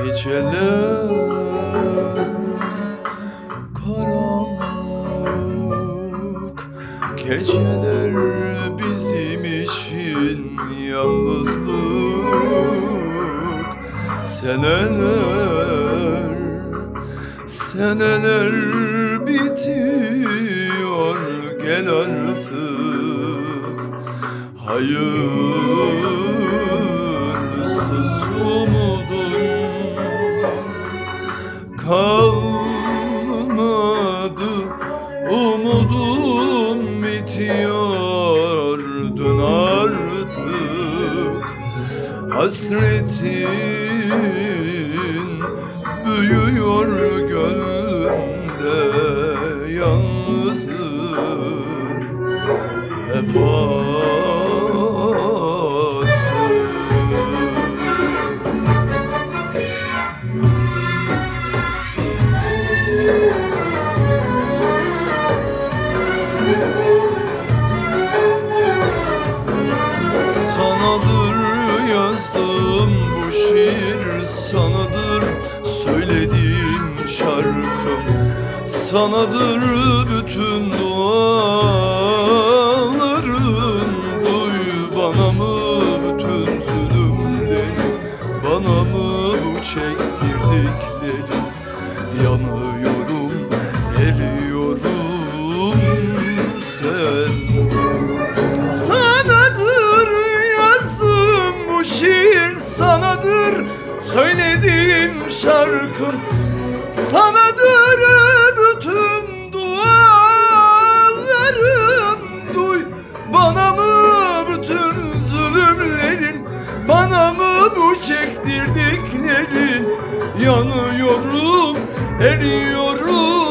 Geceler karanlık, geceler bizim için yalnızlık. Seneler, seneler bitiyor, gel artık. Hayırsız umudum kalmadı, umudum bitiyor, dön artık. Hasretin büyüyor gönlümde, yalnızım vefasız. Sanadır yazdım bu şiir, sanadır söylediğim şarkım, sanadır bütün dualarım. Duy bana mı bütün zulümleri, bana mı bu çektirdiklerin? Yanıyorum, eriyorum sensiz. Sanadır yazdım bu şiir, sanadır söylediğim şarkım, sanadır bütün dualarım. Duy bana mı bütün zulümlerin, bana mı bu çektirdiklerin? Yanıyorum, eriyorum